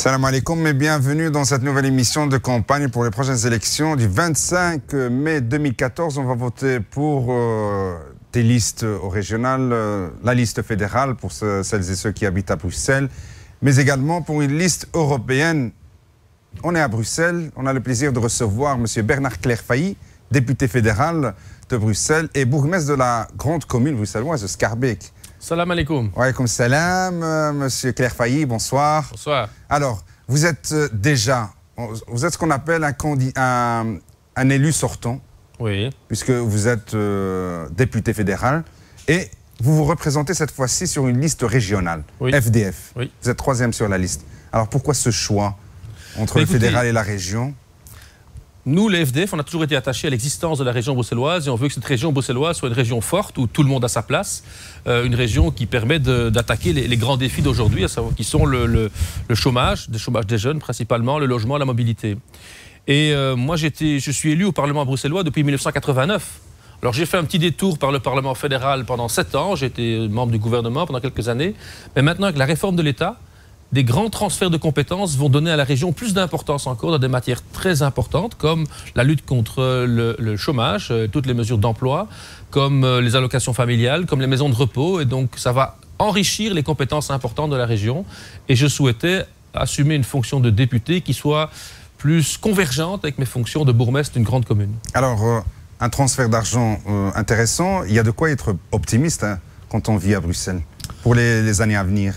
Salam alaikum et bienvenue dans cette nouvelle émission de campagne pour les prochaines élections du 25 mai 2014. On va voter pour des listes au régional, la liste fédérale pour celles et ceux qui habitent à Bruxelles, mais également pour une liste européenne. On est à Bruxelles, on a le plaisir de recevoir M. Bernard Clerfailly, député fédéral de Bruxelles et bourgmestre de la grande commune bruxelloise de Schaerbeek. Salam alaikum. Wa alaykoum salam, Monsieur Clerfailly, bonsoir. Bonsoir. Alors, vous êtes vous êtes ce qu'on appelle un élu sortant. Oui. Puisque vous êtes député fédéral et vous vous représentez cette fois-ci sur une liste régionale, oui. FDF. Oui. Vous êtes troisième sur la liste. Alors pourquoi ce choix entre le fédéral et la région ? Nous, les FDF, on a toujours été attachés à l'existence de la région bruxelloise et on veut que cette région bruxelloise soit une région forte où tout le monde a sa place, une région qui permet d'attaquer les grands défis d'aujourd'hui, qui sont le chômage des jeunes principalement, le logement, la mobilité. Et moi, je suis élu au Parlement bruxellois depuis 1989. Alors j'ai fait un petit détour par le Parlement fédéral pendant 7 ans, j'ai été membre du gouvernement pendant quelques années, mais maintenant avec la réforme de l'État, des grands transferts de compétences vont donner à la région plus d'importance encore dans des matières très importantes comme la lutte contre le chômage, toutes les mesures d'emploi, comme les allocations familiales, comme les maisons de repos. Et donc ça va enrichir les compétences importantes de la région. Et je souhaitais assumer une fonction de député qui soit plus convergente avec mes fonctions de bourgmestre d'une grande commune. Alors, un transfert d'argent intéressant, il y a de quoi être optimiste quand on vit à Bruxelles pour les années à venir.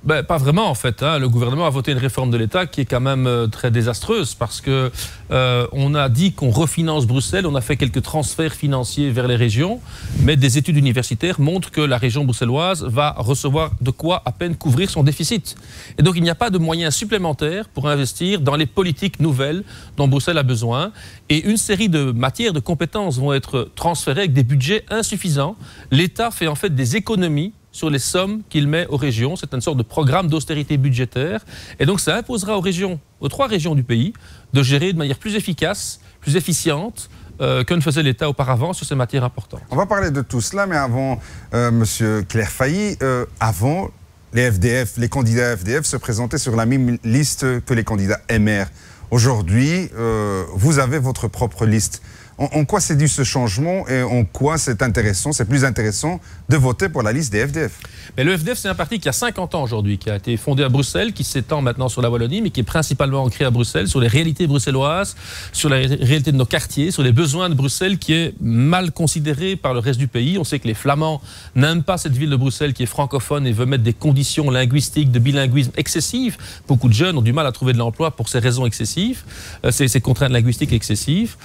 Ben, pas vraiment en fait. Le gouvernement a voté une réforme de l'État qui est quand même très désastreuse parce que on a dit qu'on refinance Bruxelles, on a fait quelques transferts financiers vers les régions, mais des études universitaires montrent que la région bruxelloise va recevoir de quoi à peine couvrir son déficit. Et donc il n'y a pas de moyens supplémentaires pour investir dans les politiques nouvelles dont Bruxelles a besoin. Et une série de matières, de compétences vont être transférées avec des budgets insuffisants. L'État fait en fait des économies sur les sommes qu'il met aux régions. C'est une sorte de programme d'austérité budgétaire. Et donc ça imposera aux régions, aux 3 régions du pays, de gérer de manière plus efficace, plus efficiente que ne faisait l'État auparavant sur ces matières importantes. On va parler de tout cela, mais avant, Monsieur Clerfailly, avant, les FDF, les candidats FDF se présentaient sur la même liste que les candidats MR. Aujourd'hui, vous avez votre propre liste. En quoi c'est dû ce changement et en quoi c'est plus intéressant de voter pour la liste des FDF? Mais le FDF, c'est un parti qui a 50 ans aujourd'hui, qui a été fondé à Bruxelles, qui s'étend maintenant sur la Wallonie, mais qui est principalement ancré à Bruxelles, sur les réalités bruxelloises, sur la réalité de nos quartiers, sur les besoins de Bruxelles, qui est mal considéré par le reste du pays. On sait que les Flamands n'aiment pas cette ville de Bruxelles qui est francophone et veut mettre des conditions linguistiques de bilinguisme excessives. Beaucoup de jeunes ont du mal à trouver de l'emploi pour ces raisons excessives, ces contraintes linguistiques excessives.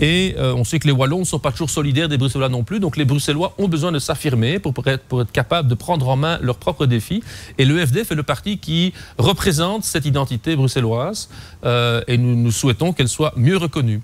Et on sait que les Wallons ne sont pas toujours solidaires des Bruxellois non plus, donc les Bruxellois ont besoin de s'affirmer pour être capables de prendre en main leurs propres défis. Et le FDF est le parti qui représente cette identité bruxelloise et nous souhaitons qu'elle soit mieux reconnue.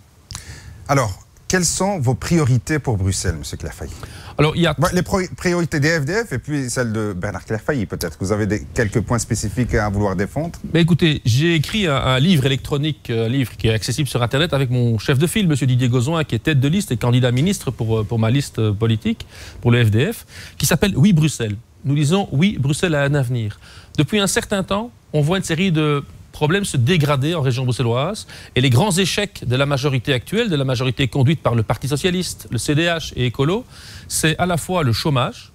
Alors, quelles sont vos priorités pour Bruxelles, M. Clerfailly? Alors, il y a les priorités des FDF et puis celles de Bernard Clerfailly, peut-être. Vous avez quelques points spécifiques à vouloir défendre? Mais écoutez, j'ai écrit un livre électronique, un livre qui est accessible sur Internet avec mon chef de file, M. Didier Gauzoin, qui est tête de liste et candidat ministre pour ma liste politique, pour le FDF, qui s'appelle « Oui Bruxelles ». Nous disons « Oui, Bruxelles a un avenir ». Depuis un certain temps, on voit une série de problèmes se dégrader en région bruxelloise et les grands échecs de la majorité actuelle, de la majorité conduite par le Parti socialiste, le CDH et Écolo, c'est à la fois le chômage.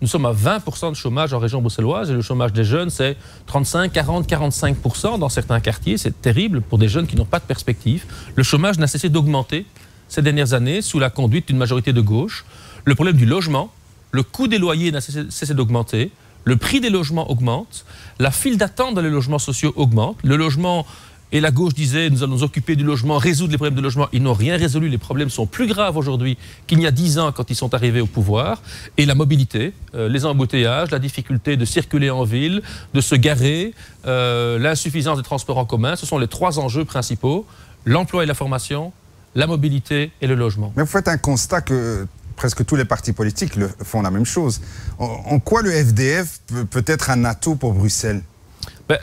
Nous sommes à 20% de chômage en région bruxelloise et le chômage des jeunes, c'est 35, 40, 45% dans certains quartiers. C'est terrible pour des jeunes qui n'ont pas de perspective. Le chômage n'a cessé d'augmenter ces dernières années sous la conduite d'une majorité de gauche. Le problème du logement, le coût des loyers n'a cessé d'augmenter. Le prix des logements augmente, la file d'attente dans les logements sociaux augmente. Le logement, et la gauche disait, nous allons nous occuper du logement, résoudre les problèmes de logement. Ils n'ont rien résolu, les problèmes sont plus graves aujourd'hui qu'il y a 10 ans quand ils sont arrivés au pouvoir. Et la mobilité, les embouteillages, la difficulté de circuler en ville, de se garer, l'insuffisance des transports en commun, ce sont les 3 enjeux principaux, l'emploi et la formation, la mobilité et le logement. Mais vous faites un constat que presque tous les partis politiques font la même chose. En quoi le FDF peut être un atout pour Bruxelles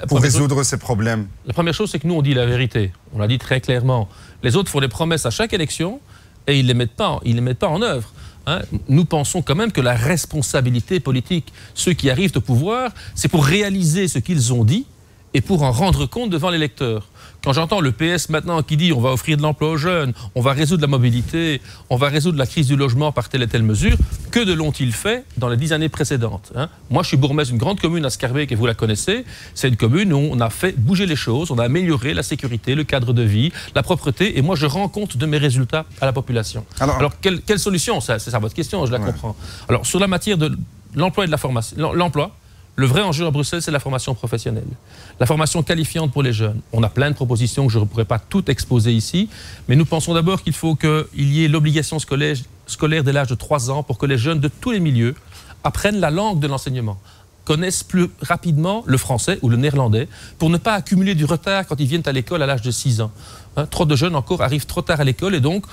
pour résoudre ces problèmes? La première chose, c'est que nous, on dit la vérité. On l'a dit très clairement. Les autres font des promesses à chaque élection et ils ne les mettent pas en œuvre. Nous pensons quand même que la responsabilité politique, ceux qui arrivent au pouvoir, c'est pour réaliser ce qu'ils ont dit et pour en rendre compte devant les lecteurs. Quand j'entends le PS maintenant qui dit on va offrir de l'emploi aux jeunes, on va résoudre la mobilité, on va résoudre la crise du logement par telle et telle mesure, que de l'ont-ils fait dans les 10 années précédentes, hein? Moi, je suis bourgmestre d'une grande commune à Scarbeck, et vous la connaissez. C'est une commune où on a fait bouger les choses, on a amélioré la sécurité, le cadre de vie, la propreté, et moi, je rends compte de mes résultats à la population. Alors quelle solution? C'est ça votre question, je la comprends. Alors, sur la matière de l'emploi et de la formation, l'emploi, le vrai enjeu à Bruxelles, c'est la formation professionnelle. La formation qualifiante pour les jeunes. On a plein de propositions que je ne pourrais pas toutes exposer ici, mais nous pensons d'abord qu'il faut qu'il y ait l'obligation scolaire dès l'âge de 3 ans pour que les jeunes de tous les milieux apprennent la langue de l'enseignement, connaissent plus rapidement le français ou le néerlandais, pour ne pas accumuler du retard quand ils viennent à l'école à l'âge de 6 ans. Hein, trop de jeunes encore arrivent trop tard à l'école et donc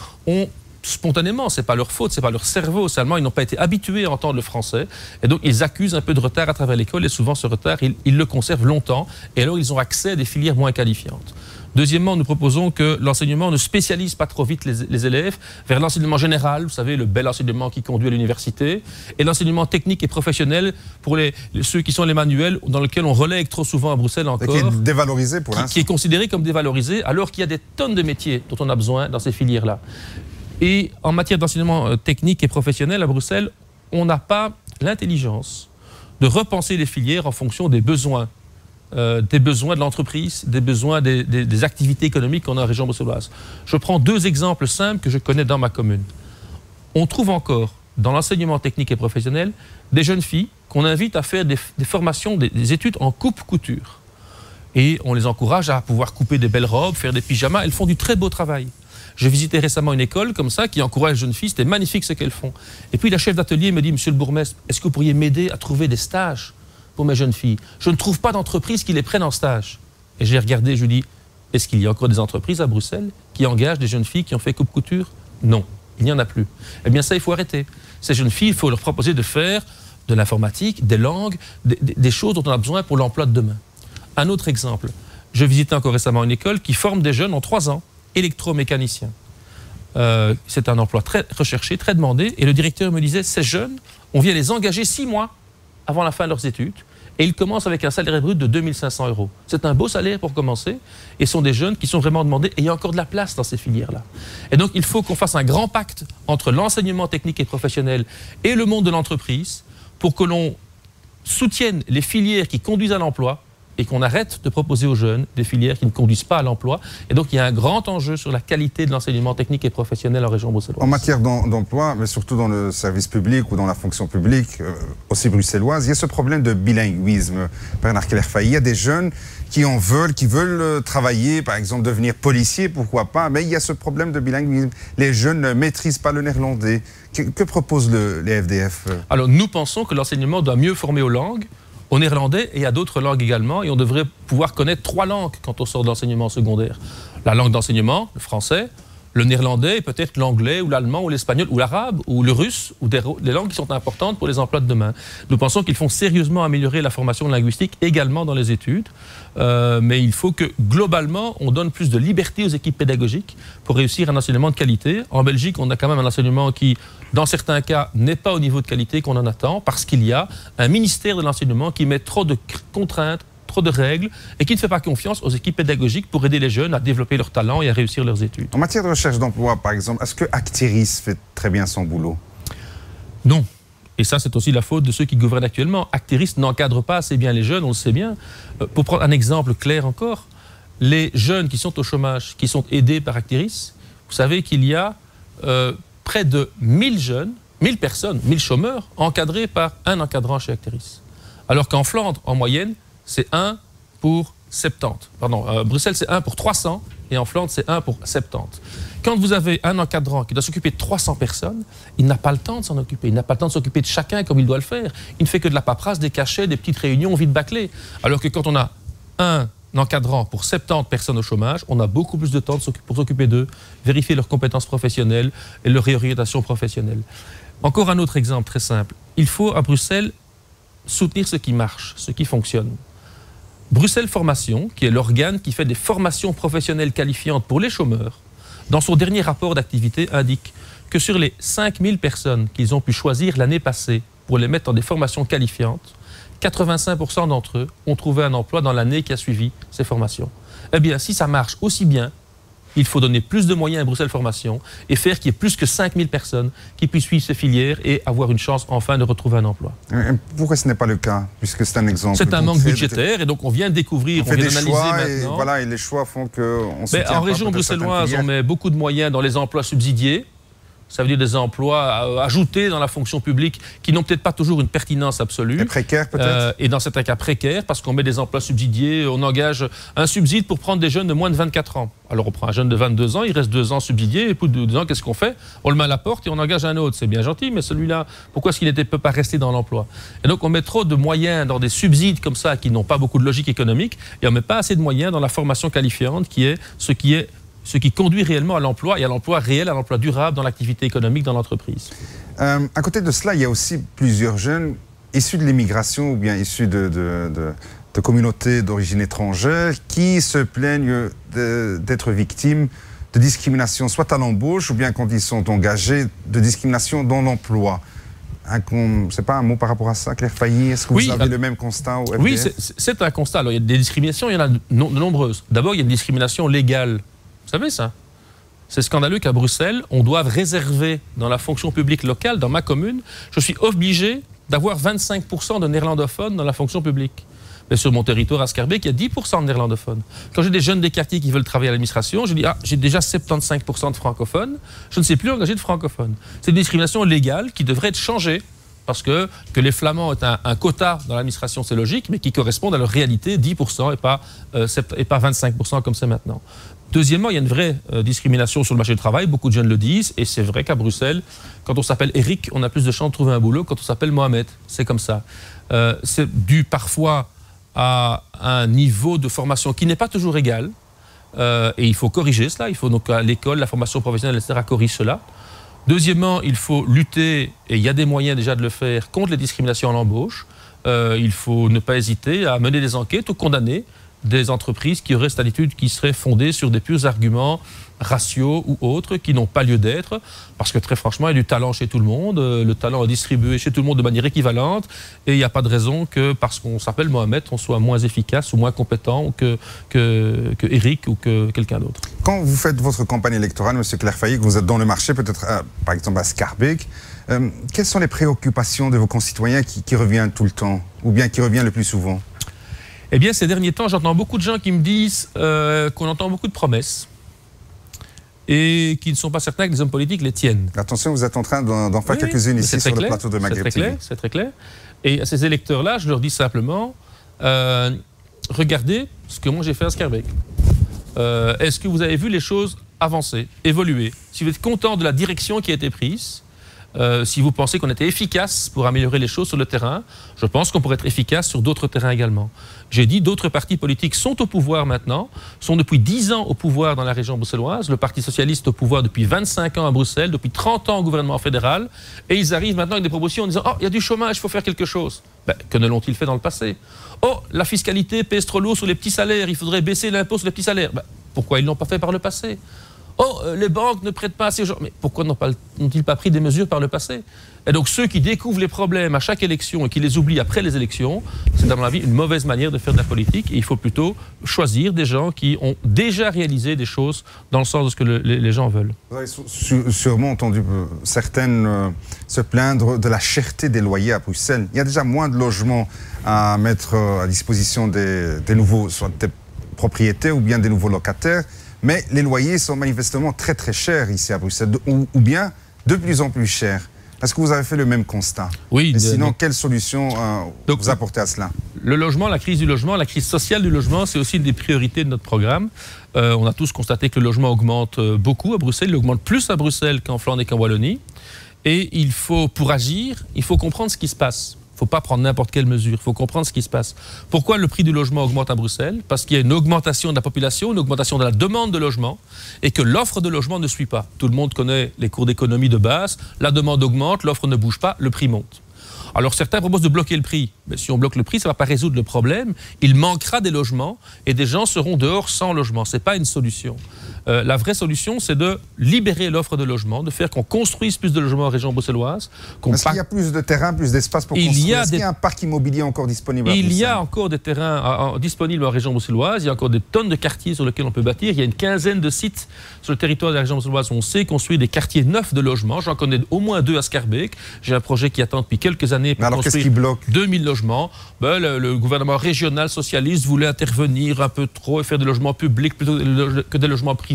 spontanément, ce n'est pas leur faute, ce n'est pas leur cerveau, seulement ils n'ont pas été habitués à entendre le français et donc ils accusent un peu de retard à travers l'école et souvent ce retard, ils le conservent longtemps et alors ils ont accès à des filières moins qualifiantes. Deuxièmement, nous proposons que l'enseignement ne spécialise pas trop vite les élèves vers l'enseignement général, vous savez, le bel enseignement qui conduit à l'université, et l'enseignement technique et professionnel pour ceux qui sont les manuels, dans lequel on relègue trop souvent à Bruxelles encore. Et qui est dévalorisé pour l'instant. Qui est considéré comme dévalorisé, alors qu'il y a des tonnes de métiers dont on a besoin dans ces filières-là. Et en matière d'enseignement technique et professionnel à Bruxelles, on n'a pas l'intelligence de repenser les filières en fonction des besoins de l'entreprise, des besoins des activités économiques qu'on a en région bruxelloise. Je prends 2 exemples simples que je connais dans ma commune. On trouve encore dans l'enseignement technique et professionnel des jeunes filles qu'on invite à faire des formations, des études en coupe-couture. Et on les encourage à pouvoir couper des belles robes, faire des pyjamas. Elles font du très beau travail. Je visitais récemment une école comme ça qui encourage les jeunes filles, c'était magnifique ce qu'elles font. Et puis la chef d'atelier me dit, monsieur le bourgmestre, est-ce que vous pourriez m'aider à trouver des stages pour mes jeunes filles? Je ne trouve pas d'entreprise qui les prenne en stage. Et j'ai regardé, je lui dis, est-ce qu'il y a encore des entreprises à Bruxelles qui engagent des jeunes filles qui ont fait coupe-couture? Non, il n'y en a plus. Eh bien ça, il faut arrêter. Ces jeunes filles, il faut leur proposer de faire de l'informatique, des langues, des choses dont on a besoin pour l'emploi de demain. Un autre exemple, je visitais encore récemment une école qui forme des jeunes en 3 ans, électromécanicien. C'est un emploi très recherché, très demandé. Et le directeur me disait, ces jeunes, on vient les engager 6 mois avant la fin de leurs études. Et ils commencent avec un salaire brut de 2500 €. C'est un beau salaire pour commencer. Et ce sont des jeunes qui sont vraiment demandés. Et il y a encore de la place dans ces filières-là. Et donc, il faut qu'on fasse un grand pacte entre l'enseignement technique et professionnel et le monde de l'entreprise pour que l'on soutienne les filières qui conduisent à l'emploi et qu'on arrête de proposer aux jeunes des filières qui ne conduisent pas à l'emploi. Et donc, il y a un grand enjeu sur la qualité de l'enseignement technique et professionnel en région bruxelloise. En matière d'emploi, mais surtout dans le service public ou dans la fonction publique, aussi bruxelloise, il y a ce problème de bilinguisme. Bernard Keller-Fahy, il y a des jeunes qui veulent travailler, par exemple, devenir policier, pourquoi pas, mais il y a ce problème de bilinguisme. Les jeunes ne maîtrisent pas le néerlandais. Que proposent les FDF? Alors, nous pensons que l'enseignement doit mieux former aux langues, au néerlandais et à d'autres langues également, et on devrait pouvoir connaître 3 langues quand on sort de l'enseignement secondaire. La langue d'enseignement, le français, le néerlandais, et peut-être l'anglais ou l'allemand ou l'espagnol ou l'arabe ou le russe, ou des langues qui sont importantes pour les emplois de demain. Nous pensons qu'il faut sérieusement améliorer la formation linguistique également dans les études, mais il faut que globalement on donne plus de liberté aux équipes pédagogiques pour réussir un enseignement de qualité. En Belgique, on a quand même un enseignement qui, dans certains cas, n'est pas au niveau de qualité qu'on en attend, parce qu'il y a un ministère de l'enseignement qui met trop de contraintes, trop de règles, et qui ne fait pas confiance aux équipes pédagogiques pour aider les jeunes à développer leurs talents et à réussir leurs études. En matière de recherche d'emploi, par exemple, est-ce que Actiris fait très bien son boulot? Non. Et ça, c'est aussi la faute de ceux qui gouvernent actuellement. Actiris n'encadre pas assez bien les jeunes, on le sait bien. Pour prendre un exemple clair encore, les jeunes qui sont au chômage, qui sont aidés par Actiris, vous savez qu'il y a près de 1000 jeunes, 1000 personnes, 1000 chômeurs encadrés par un encadrant chez Actiris. Alors qu'en Flandre, en moyenne, c'est 1 pour 70. Pardon, Bruxelles, c'est 1 pour 300 et en Flandre, c'est 1 pour 70. Quand vous avez un encadrant qui doit s'occuper de 300 personnes, il n'a pas le temps de s'en occuper. Il n'a pas le temps de s'occuper de chacun comme il doit le faire. Il ne fait que de la paperasse, des cachets, des petites réunions vite bâclées. Alors que quand on a un encadrant pour 70 personnes au chômage, on a beaucoup plus de temps pour s'occuper d'eux, vérifier leurs compétences professionnelles et leur réorientation professionnelle. Encore un autre exemple très simple. Il faut à Bruxelles soutenir ce qui marche, ce qui fonctionne. Bruxelles Formation, qui est l'organe qui fait des formations professionnelles qualifiantes pour les chômeurs, dans son dernier rapport d'activité indique que sur les 5000 personnes qu'ils ont pu choisir l'année passée pour les mettre dans des formations qualifiantes, 85% d'entre eux ont trouvé un emploi dans l'année qui a suivi ces formations. Eh bien, si ça marche aussi bien, il faut donner plus de moyens à Bruxelles Formation et faire qu'il y ait plus que 5000 personnes qui puissent suivre ces filières et avoir une chance enfin de retrouver un emploi. Pourquoi ce n'est pas le cas, puisque c'est un exemple? C'est un manque budgétaire et donc on vient de découvrir, on vient d'analyser maintenant. Et les choix font qu'on se En région bruxelloise, on met beaucoup de moyens dans les emplois subsidiés. Ça veut dire des emplois ajoutés dans la fonction publique qui n'ont peut-être pas toujours une pertinence absolue. Et précaires peut-être et dans certains cas précaires, parce qu'on met des emplois subsidiés, on engage un subside pour prendre des jeunes de moins de 24 ans. Alors on prend un jeune de 22 ans, il reste 2 ans subsidié, et plus de 2 ans, qu'est-ce qu'on fait? On le met à la porte et on engage un autre. C'est bien gentil, mais celui-là, pourquoi est-ce qu'il ne peut pas rester dans l'emploi? Et donc on met trop de moyens dans des subsides comme ça qui n'ont pas beaucoup de logique économique, et on ne met pas assez de moyens dans la formation qualifiante qui est ce qui conduit réellement à l'emploi et à l'emploi réel, à l'emploi durable dans l'activité économique dans l'entreprise. À côté de cela, il y a aussi plusieurs jeunes issus de l'immigration ou bien issus de communautés d'origine étrangère qui se plaignent d'être victimes de discrimination, soit à l'embauche ou bien quand ils sont engagés, de discrimination dans l'emploi. Je ne sais pas, un mot par rapport à ça, Claire Failly, est-ce que vous avez le même constat au FDF? Oui, c'est un constat. Alors, il y a des discriminations, il y en a de nombreuses. D'abord, il y a une discrimination légale. Vous savez ça? C'est scandaleux qu'à Bruxelles, on doive réserver dans la fonction publique locale, dans ma commune, je suis obligé d'avoir 25% de néerlandophones dans la fonction publique. Mais sur mon territoire à Schaerbeek, il y a 10% de néerlandophones. Quand j'ai des jeunes des quartiers qui veulent travailler à l'administration, je dis « Ah, j'ai déjà 75% de francophones, je ne sais plus engager de francophones ». C'est une discrimination légale qui devrait être changée. Parce que les Flamands aient un quota dans l'administration, c'est logique, mais qui correspondent à leur réalité, 10% et pas 25% comme c'est maintenant. Deuxièmement, il y a une vraie discrimination sur le marché du travail, beaucoup de jeunes le disent, et c'est vrai qu'à Bruxelles, quand on s'appelle Eric, on a plus de chances de trouver un boulot que quand on s'appelle Mohamed, c'est comme ça. C'est dû parfois à un niveau de formation qui n'est pas toujours égal, et il faut corriger cela, il faut donc à l'école, la formation professionnelle, etc., corrige cela. Deuxièmement, il faut lutter, et il y a des moyens déjà de le faire, contre les discriminations à l'embauche. Il faut ne pas hésiter à mener des enquêtes ou condamner des entreprises qui auraient cette attitude qui serait fondée sur des purs arguments raciaux ou autres qui n'ont pas lieu d'être, parce que très franchement, il y a du talent chez tout le monde, le talent est distribué chez tout le monde de manière équivalente, et il n'y a pas de raison que parce qu'on s'appelle Mohamed, on soit moins efficace ou moins compétent que Eric ou que quelqu'un d'autre. Quand vous faites votre campagne électorale, M. Claire Failly, que vous êtes dans le marché, peut-être par exemple à Schaerbeek, quelles sont les préoccupations de vos concitoyens qui reviennent tout le temps, ou bien qui reviennent le plus souvent? Eh bien, ces derniers temps, j'entends beaucoup de gens qui me disent qu'on entend beaucoup de promesses et qui ne sont pas certains que les hommes politiques les tiennent. Attention, vous êtes en train d'en faire quelques-unes ici sur le plateau de Maghreb TV. C'est très clair. Et à ces électeurs-là, je leur dis simplement, regardez ce que moi j'ai fait à Schaerbeek. Est-ce que vous avez vu les choses avancer, évoluer? Si vous êtes content de la direction qui a été prise, si vous pensez qu'on était efficace pour améliorer les choses sur le terrain, je pense qu'on pourrait être efficace sur d'autres terrains également. J'ai dit, d'autres partis politiques sont au pouvoir maintenant, sont depuis 10 ans au pouvoir dans la région bruxelloise. Le Parti socialiste est au pouvoir depuis 25 ans à Bruxelles, depuis 30 ans au gouvernement fédéral. Et ils arrivent maintenant avec des propositions en disant « Oh, il y a du chômage, il faut faire quelque chose ». Que ne l'ont-ils fait dans le passé? « Oh, la fiscalité pèse trop lourd sur les petits salaires, il faudrait baisser l'impôt sur les petits salaires ». Pourquoi ils ne l'ont pas fait par le passé? Oh, les banques ne prêtent pas assez aux gens. Mais pourquoi n'ont-ils pas pris des mesures par le passé? Et donc ceux qui découvrent les problèmes à chaque élection et qui les oublient après les élections, c'est à mon avis une mauvaise manière de faire de la politique. Et il faut plutôt choisir des gens qui ont déjà réalisé des choses dans le sens de ce que les gens veulent. Vous avez sûrement entendu certaines se plaindre de la cherté des loyers à Bruxelles. Il y a déjà moins de logements à mettre à disposition des nouveaux, soit des propriétaires ou bien des nouveaux locataires. Mais les loyers sont manifestement très très chers ici à Bruxelles, ou bien de plus en plus chers. Est-ce que vous avez fait le même constat? Oui. Et sinon, quelle solution vous apportez à cela? Le logement, la crise du logement, la crise sociale du logement, c'est aussi une des priorités de notre programme. On a tous constaté que le logement augmente beaucoup à Bruxelles. Il augmente plus à Bruxelles qu'en Flandre et qu'en Wallonie. Et il faut, pour agir, il faut comprendre ce qui se passe. Il ne faut pas prendre n'importe quelle mesure, il faut comprendre ce qui se passe. Pourquoi le prix du logement augmente à Bruxelles? Parce qu'il y a une augmentation de la population, une augmentation de la demande de logement, et que l'offre de logement ne suit pas. Tout le monde connaît les cours d'économie de base, la demande augmente, l'offre ne bouge pas, le prix monte. Alors certains proposent de bloquer le prix. Mais si on bloque le prix, ça ne va pas résoudre le problème. Il manquera des logements et des gens seront dehors sans logement. Ce n'est pas une solution. La vraie solution, c'est de libérer l'offre de logement, de faire qu'on construise plus de logements en région bruxelloise. Est-ce qu'il y a plus de terrain, plus d'espace pour construire? Est-ce qu'il y a un parc immobilier encore disponible à Bruxelles? Il y a encore des terrains disponibles en région bruxelloise. Il y a encore des tonnes de quartiers sur lesquels on peut bâtir. Il y a une quinzaine de sites sur le territoire de la région bruxelloise où on sait construire des quartiers neufs de logements. J'en connais au moins 2 à Schaerbeek. J'ai un projet qui attend depuis quelques années pour construire 2000 logements. Le gouvernement régional socialiste voulait intervenir un peu trop et faire des logements publics plutôt que des logements privés.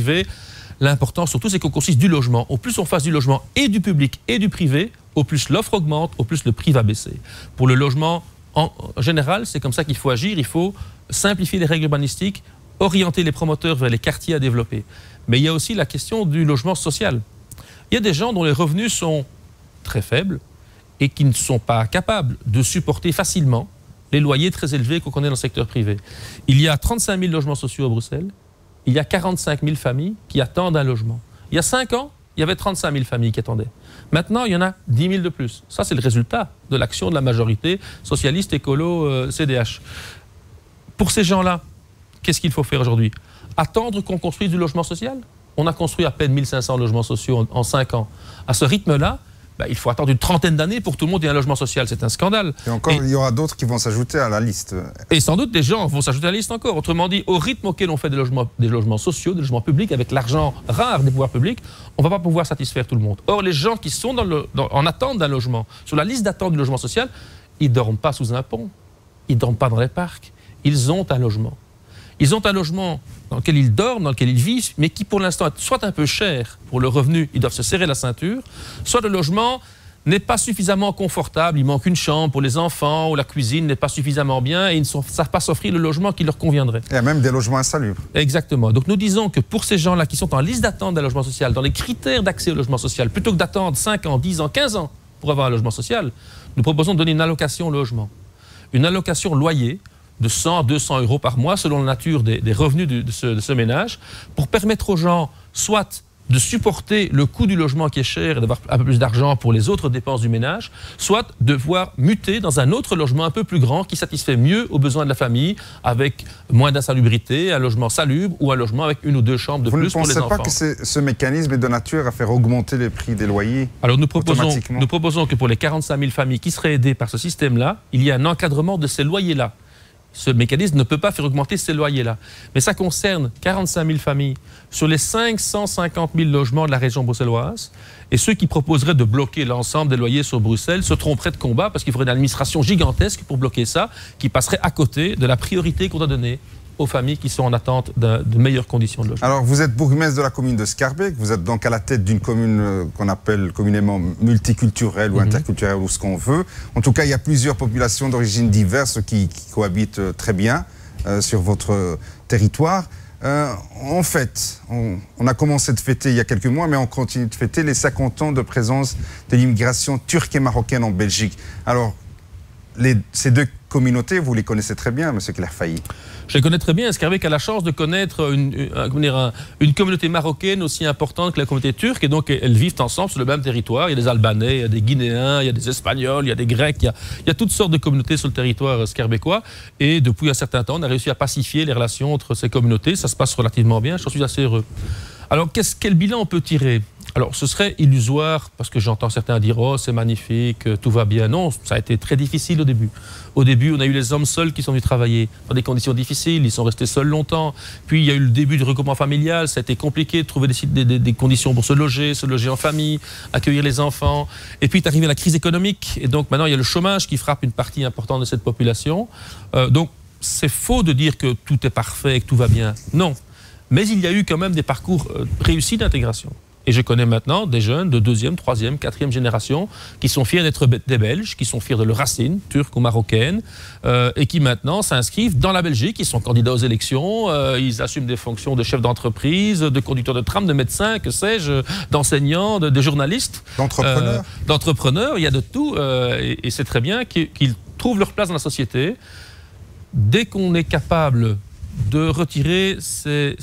L'important surtout, c'est qu'on construise du logement. Au plus on fasse du logement et du public et du privé, au plus l'offre augmente, au plus le prix va baisser. Pour le logement en général, c'est comme ça qu'il faut agir. Il faut simplifier les règles urbanistiques, orienter les promoteurs vers les quartiers à développer. Mais il y a aussi la question du logement social. Il y a des gens dont les revenus sont très faibles et qui ne sont pas capables de supporter facilement les loyers très élevés qu'on connaît dans le secteur privé. Il y a 35 000 logements sociaux à Bruxelles. Il y a 45 000 familles qui attendent un logement. Il y a 5 ans, il y avait 35 000 familles qui attendaient. Maintenant, il y en a 10 000 de plus. Ça, c'est le résultat de l'action de la majorité socialiste, écolo, CDH. Pour ces gens-là, qu'est-ce qu'il faut faire aujourd'hui? Attendre qu'on construise du logement social? On a construit à peine 1500 logements sociaux en 5 ans. À ce rythme-là, il faut attendre une trentaine d'années pour que tout le monde ait un logement social. C'est un scandale. Et encore, il y aura d'autres qui vont s'ajouter à la liste. Et sans doute, des gens vont s'ajouter à la liste encore. Autrement dit, au rythme auquel on fait des logements sociaux, des logements publics, avec l'argent rare des pouvoirs publics, on ne va pas pouvoir satisfaire tout le monde. Or, les gens qui sont en attente d'un logement, sur la liste d'attente du logement social, ils ne dorment pas sous un pont. Ils ne dorment pas dans les parcs. Ils ont un logement. Ils ont un logement dans lequel ils dorment, dans lequel ils vivent, mais qui pour l'instant est soit un peu cher pour le revenu, ils doivent se serrer la ceinture, soit le logement n'est pas suffisamment confortable, il manque une chambre pour les enfants, ou la cuisine n'est pas suffisamment bien, et ils ne savent pas s'offrir le logement qui leur conviendrait. Il y a même des logements insalubres. Exactement. Donc nous disons que pour ces gens-là qui sont en liste d'attente d'un logement social, dans les critères d'accès au logement social, plutôt que d'attendre 5 ans, 10 ans, 15 ans pour avoir un logement social, nous proposons de donner une allocation logement. Une allocation loyer de 100 à 200 euros par mois, selon la nature des revenus de ce ménage, pour permettre aux gens soit de supporter le coût du logement qui est cher et d'avoir un peu plus d'argent pour les autres dépenses du ménage, soit de pouvoir muter dans un autre logement un peu plus grand qui satisfait mieux aux besoins de la famille, avec moins d'insalubrité, un logement salubre ou un logement avec 1 ou 2 chambres de plus pour les enfants. Vous ne pensez pas que ce mécanisme est de nature à faire augmenter les prix des loyers? Alors nous proposons que pour les 45 000 familles qui seraient aidées par ce système-là, il y ait un encadrement de ces loyers-là. Ce mécanisme ne peut pas faire augmenter ces loyers-là. Mais ça concerne 45 000 familles sur les 550 000 logements de la région bruxelloise. Et ceux qui proposeraient de bloquer l'ensemble des loyers sur Bruxelles se tromperaient de combat parce qu'il faudrait une administration gigantesque pour bloquer ça, qui passerait à côté de la priorité qu'on doit donner aux familles qui sont en attente de meilleures conditions de logement. Alors, vous êtes bourgmestre de la commune de Schaerbeek, vous êtes donc à la tête d'une commune qu'on appelle communément multiculturelle ou interculturelle ou ce qu'on veut. En tout cas, il y a plusieurs populations d'origine diverses qui cohabitent très bien sur votre territoire. En fait, on a commencé de fêter il y a quelques mois, mais on continue de fêter les 50 ans de présence de l'immigration turque et marocaine en Belgique. Alors, ces deux communautés, vous les connaissez très bien, M. Claire-Failly. Je les connais très bien. Schaerbeek a la chance de connaître une communauté marocaine aussi importante que la communauté turque. Et donc, elles vivent ensemble sur le même territoire. Il y a des Albanais, il y a des Guinéens, il y a des Espagnols, il y a des Grecs. Il y a toutes sortes de communautés sur le territoire schaerbécois. Et depuis un certain temps, on a réussi à pacifier les relations entre ces communautés. Ça se passe relativement bien. J'en suis assez heureux. Alors, quel bilan on peut tirer ? Alors, ce serait illusoire, parce que j'entends certains dire « Oh, c'est magnifique, tout va bien ». Non, ça a été très difficile au début. Au début, on a eu les hommes seuls qui sont venus travailler dans des conditions difficiles, ils sont restés seuls longtemps. Puis, il y a eu le début du regroupement familial, ça a été compliqué de trouver des conditions pour se loger en famille, accueillir les enfants. Et puis, est arrivée la crise économique, et donc maintenant, il y a le chômage qui frappe une partie importante de cette population. Donc, c'est faux de dire que tout est parfait et que tout va bien. Non. Mais il y a eu quand même des parcours réussis d'intégration. Et je connais maintenant des jeunes de 2e, 3e, 4e génération qui sont fiers d'être des Belges, qui sont fiers de leurs racines, turques ou marocaines, et qui maintenant s'inscrivent dans la Belgique. Ils sont candidats aux élections, ils assument des fonctions de chef d'entreprise, de conducteur de tram, de médecin, que sais-je, d'enseignants, de journalistes. D'entrepreneurs. D'entrepreneurs, il y a de tout. Et c'est très bien qu'ils trouvent leur place dans la société. Dès qu'on est capable de retirer ces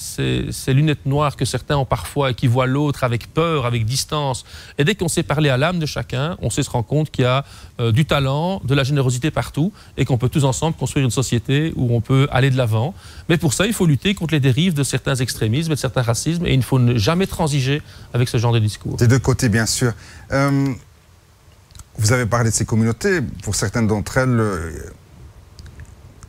lunettes noires que certains ont parfois et qui voient l'autre avec peur, avec distance. Et dès qu'on sait parler à l'âme de chacun, on sait se rendre compte qu'il y a du talent, de la générosité partout et qu'on peut tous ensemble construire une société où on peut aller de l'avant. Mais pour ça, il faut lutter contre les dérives de certains extrémismes et de certains racismes et il ne faut jamais transiger avec ce genre de discours. Des deux côtés, bien sûr. Vous avez parlé de ces communautés. Pour certaines d'entre elles,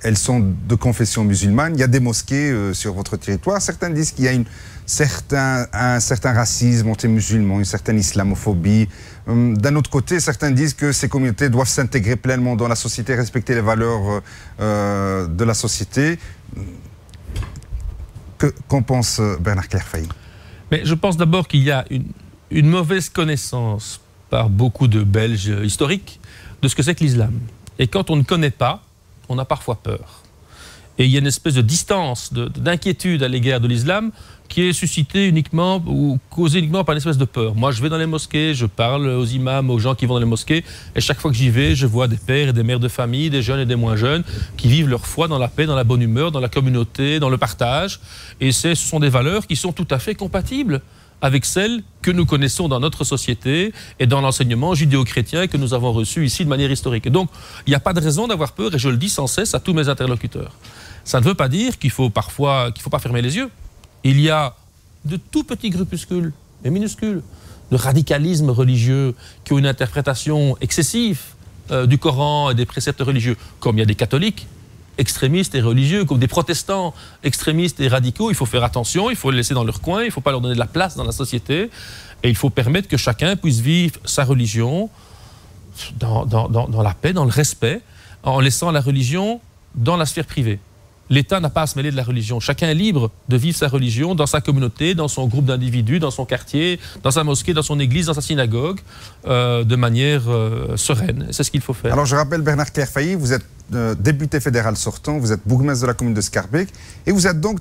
elles sont de confession musulmane. Il y a des mosquées sur votre territoire. Certains disent qu'il y a un certain racisme anti-musulman, une certaine islamophobie. D'un autre côté, certains disent que ces communautés doivent s'intégrer pleinement dans la société, respecter les valeurs de la société. Qu'en pense Bernard Clairfailly? Mais je pense d'abord qu'il y a une mauvaise connaissance par beaucoup de Belges historiques de ce que c'est que l'islam. Et quand on ne connaît pas, on a parfois peur. Et il y a une espèce de distance, d'inquiétude à l'égard de l'islam qui est suscitée uniquement ou causée uniquement par une espèce de peur. Moi, je vais dans les mosquées, je parle aux imams, aux gens qui vont dans les mosquées, et chaque fois que j'y vais, je vois des pères et des mères de famille, des jeunes et des moins jeunes, qui vivent leur foi dans la paix, dans la bonne humeur, dans la communauté, dans le partage. Et ce sont des valeurs qui sont tout à fait compatibles avec celles que nous connaissons dans notre société et dans l'enseignement judéo-chrétien que nous avons reçu ici de manière historique. Et donc, il n'y a pas de raison d'avoir peur, et je le dis sans cesse à tous mes interlocuteurs. Ça ne veut pas dire qu'il faut pas fermer les yeux. Il y a de tout petits grupuscules, mais minuscules, de radicalisme religieux qui ont une interprétation excessive du Coran et des préceptes religieux, comme il y a des catholiques extrémistes et religieux, comme des protestants extrémistes et radicaux. Il faut faire attention, il faut les laisser dans leur coin, il ne faut pas leur donner de la place dans la société, et il faut permettre que chacun puisse vivre sa religion dans la paix, dans le respect, en laissant la religion dans la sphère privée. L'État n'a pas à se mêler de la religion. Chacun est libre de vivre sa religion dans sa communauté, dans son groupe d'individus, dans son quartier, dans sa mosquée, dans son église, dans sa synagogue, de manière sereine. C'est ce qu'il faut faire. Alors je rappelle Bernard Clairfailly, vous êtes député fédéral sortant, vous êtes bourgmestre de la commune de Schaerbeek et vous êtes donc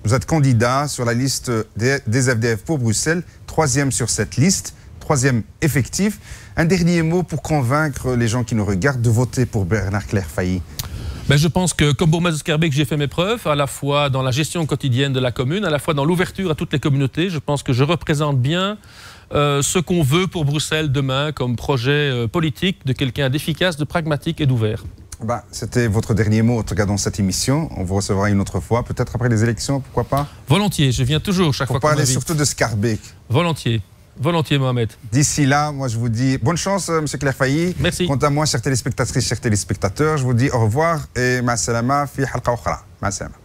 vous êtes candidat sur la liste des FDF pour Bruxelles, troisième sur cette liste, troisième effectif. Un dernier mot pour convaincre les gens qui nous regardent de voter pour Bernard Clairfailly. Ben, je pense que, comme bourgmestre de Schaerbeek, j'ai fait mes preuves, à la fois dans la gestion quotidienne de la commune, à la fois dans l'ouverture à toutes les communautés. Je pense que je représente bien ce qu'on veut pour Bruxelles demain comme projet politique de quelqu'un d'efficace, de pragmatique et d'ouvert. Ben, c'était votre dernier mot en tout cas dans cette émission. On vous recevra une autre fois, peut-être après les élections, pourquoi pas? Volontiers, je viens toujours chaque fois qu'on m'invite. On parler surtout de Schaerbeek. Volontiers. Volontiers, Mohamed. D'ici là, moi je vous dis bonne chance, M. Clairfailly. Merci. Quant à moi, chères téléspectatrices, chers téléspectateurs, je vous dis au revoir et ma salama fi halqa ukhra. Ma salama.